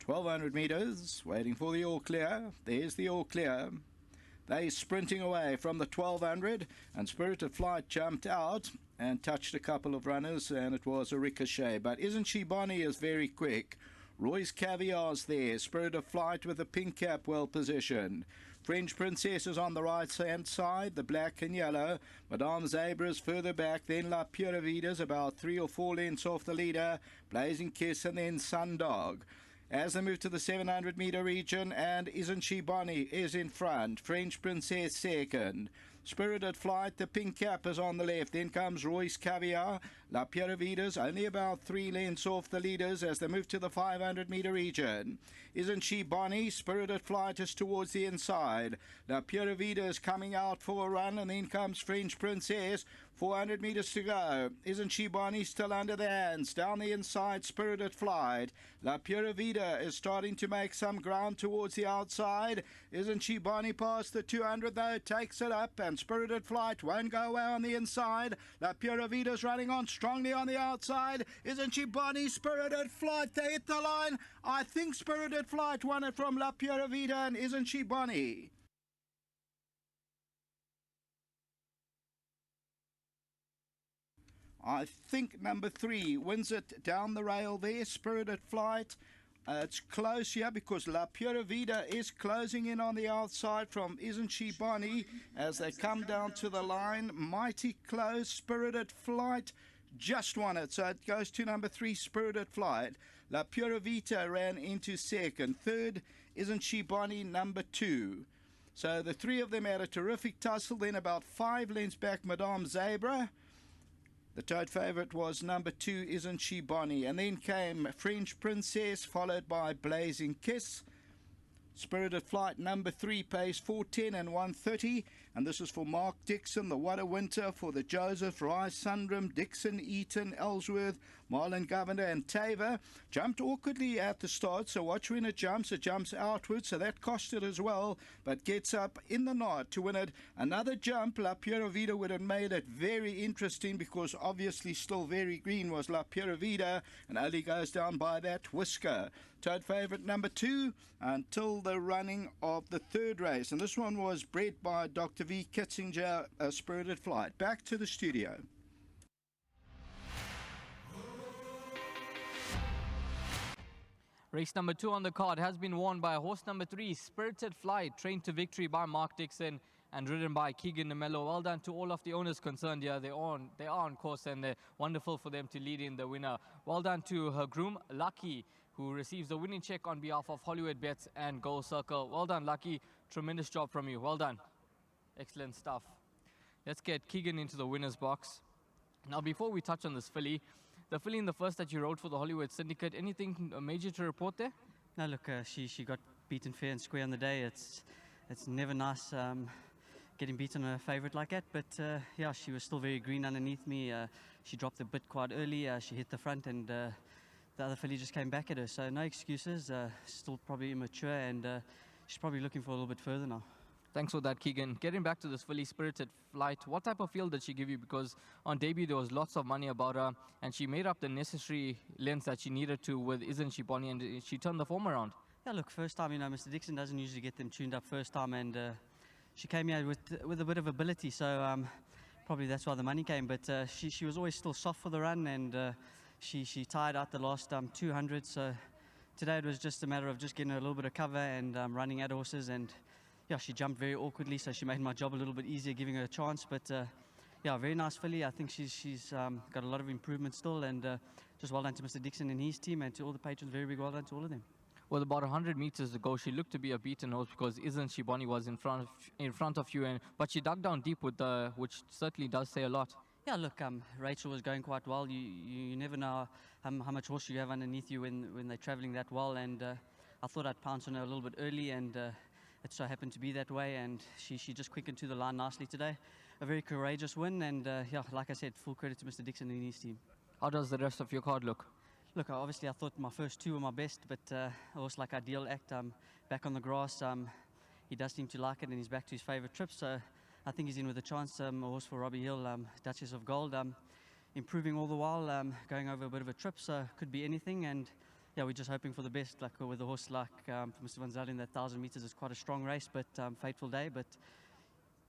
1200 metres, waiting for the all clear. There's the all clear. They sprinting away from the 1200, and Spirited Flight jumped out and touched a couple of runners, and it was a ricochet. But Isn't She Bonnie is very quick. Roy's Caviar's there. Spirited Flight with the pink cap well positioned. French Princess is on the right-hand side, the black and yellow. Madame Zebra's further back, then La Pura Vida's about 3 or 4 lengths off the leader. Blazing Kiss and then Sundog. As they move to the 700 metre region, and Isn't She Bonnie is in front. French Princess second. Spirited Flight, the pink cap is on the left. Then comes Roy's Caviar. La Pura Vida's only about 3 lengths off the leaders as they move to the 500 metre region. Isn't She Bonnie? Spirited Flight is towards the inside. La Pura Vida is coming out for a run, and then comes French Princess. 400 metres to go. Isn't She Bonnie still under the hands? Down the inside, Spirited Flight. La Pura Vida is starting to make some ground towards the outside. Isn't She Bonnie past the 200 though? Takes it up, and Spirited Flight won't go away on the inside. La Pura Vida's running on strongly on the outside. Isn't She Bonnie? Spirited Flight, they hit the line. I think Spirited Flight won it from La Pura Vida and Isn't She Bonnie. I think number 3 wins it down the rail there, Spirited Flight. It's close here because La Pura Vida is closing in on the outside from Isn't She Bonnie as they come down to the line. Mighty close. Spirited Flight just won it, so it goes to number 3, Spirited Flight. La Pura Vida ran into second. Third, Isn't She Bonnie, number 2. So the 3 of them had a terrific tussle. Then about 5 lengths back, Madame Zebra. The tote favourite was number 2, Isn't She Bonnie. And then came French Princess, followed by Blazing Kiss. Spirited Flight, number 3, pays 410 and 130. And this is for Mark Dixon, the What a Winter, for the Joseph, Rice, Sundram, Dixon, Eaton, Ellsworth, Marlon Governor and Taver. Jumped awkwardly at the start, so watch when it jumps outwards, so that cost it as well, but gets up in the knot to win it. Another jump, La Pura Vida would have made it very interesting because obviously still very green was La Pura Vida, and only goes down by that whisker. Tote favourite number 2 until the running of the 3rd race, and this one was bred by Dr. V. Kitzinger, Spirited Flight. Back to the studio. Race number 2 on the card has been won by horse number 3, Spirited Flight, trained to victory by Mark Dixon and ridden by Keegan Nemello. Well done to all of the owners concerned here. They are on course, and they're wonderful for them to lead in the winner. Well done to her groom, Lucky, who receives the winning check on behalf of Hollywoodbets and Goal Circle. Well done, Lucky. Tremendous job from you. Well done. Excellent stuff. Let's get Keegan into the winner's box. Now, before we touch on this filly, the filly in the first that you rode for the Hollywood Syndicate, anything major to report there? No, look, she got beaten fair and square on the day. It's never nice getting beaten on a favourite like that, but yeah, she was still very green underneath me. She dropped the bit quite early. She hit the front, and the other filly just came back at her, so no excuses. Still probably immature, and she's probably looking for a little bit further now. Thanks for that, Keegan. Getting back to this filly, Spirited Flight, what type of field did she give you? Because on debut there was lots of money about her, and she made up the necessary lengths that she needed to with Isn't She Bonnie, and she turned the form around. Yeah, look, first time, Mr. Dixon doesn't usually get them tuned up first time, and she came here with a bit of ability, so probably that's why the money came. But she was always still soft for the run, and she tired out the last 200. So today it was just a matter of just getting her a little bit of cover and running at horses, and yeah, she jumped very awkwardly, so she made my job a little bit easier, giving her a chance. But yeah, very nice filly. I think she's got a lot of improvement still, and just well done to Mr. Dixon and his team, and to all the patrons, very big well done to all of them. With about 100 meters to go, she looked to be a beaten horse because Isn't She Bonnie was in front of you, but she dug down deep with which certainly does say a lot. Yeah, look, Rachel was going quite well. You never know how much horse you have underneath you when they're travelling that well, and I thought I'd pounce on her a little bit early, and it so happened to be that way, and she just quickened to the line nicely today. A very courageous win, and yeah, like I said, full credit to Mr. Dixon and his team. How does the rest of your card look? Look, obviously I thought my first 2 were my best, but a horse like Ideal Act, back on the grass, he does seem to like it, and he's back to his favourite trip, so I think he's in with a chance. A horse for Robbie Hill, Duchess of Gold, improving all the while, going over a bit of a trip, so could be anything. And yeah, we're just hoping for the best. Like with a horse like Mr. Van Zalen, that 1,000 meters is quite a strong race, but fateful day. But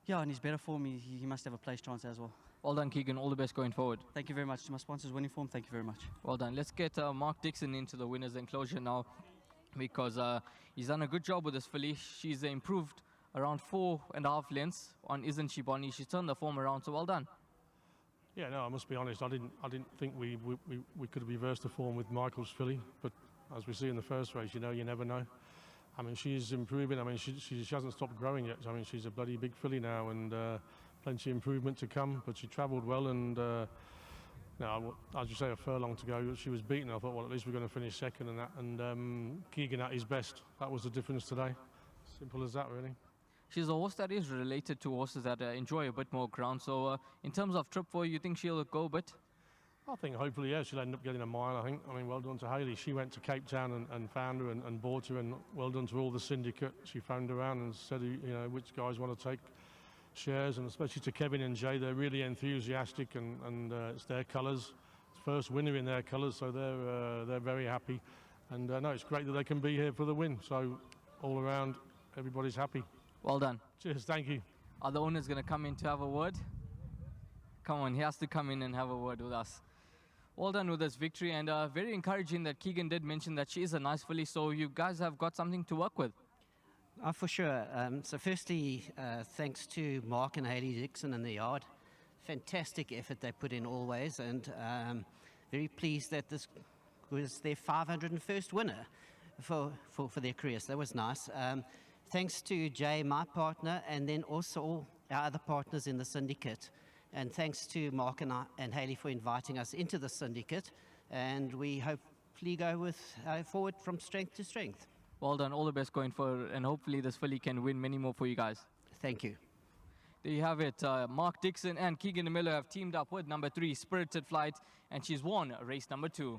yeah, in his better form, he must have a place chance as well. Well done, Keegan. All the best going forward. Thank you very much. To my sponsors, Winning Form, thank you very much. Well done. Let's get Mark Dixon into the winner's enclosure now, because he's done a good job with this filly. She's improved around 4.5 lengths on Isn't She Bonnie. She's turned the form around, so well done. Yeah, no, I must be honest. I didn't think we could have reversed the form with Michael's filly, but as we see in the first race, you never know. I mean, she's improving. I mean, she hasn't stopped growing yet. I mean, she's a bloody big filly now, and plenty of improvement to come. But she travelled well, and as you say, a furlong to go. She was beaten. I thought, well, at least we're going to finish second, and that. And Keegan at his best. That was the difference today. Simple as that, really. She's a horse that is related to horses that enjoy a bit more ground. So in terms of trip for you think she'll go a bit? I think hopefully, yeah, she'll end up getting a mile, I think. I mean, well done to Hayley. She went to Cape Town and found her and bought her, and well done to all the syndicate. She phoned around and said, which guys want to take shares, and especially to Kevin and Jay. They're really enthusiastic, and it's their colours. First winner in their colours, so they're very happy. And no, it's great that they can be here for the win. So all around, everybody's happy. Well done. Cheers, thank you. Are the owners going to come in to have a word? Come on, he has to come in and have a word with us. Well done with this victory, and very encouraging that Keegan did mention that she is a nice filly, so you guys have got something to work with. For sure. So firstly, thanks to Mark and Hayley Dixon in the yard. Fantastic effort they put in always, and very pleased that this was their 501st winner for their careers. That was nice. Thanks to Jay, my partner, and then also all our other partners in the syndicate. And thanks to Mark and Hayley for inviting us into the syndicate. And we hopefully go forward from strength to strength. Well done. All the best going forward. And hopefully this filly can win many more for you guys. Thank you. There you have it. Mark Dixon and Keegan Miller have teamed up with number 3, Spirited Flight. And she's won race number 2.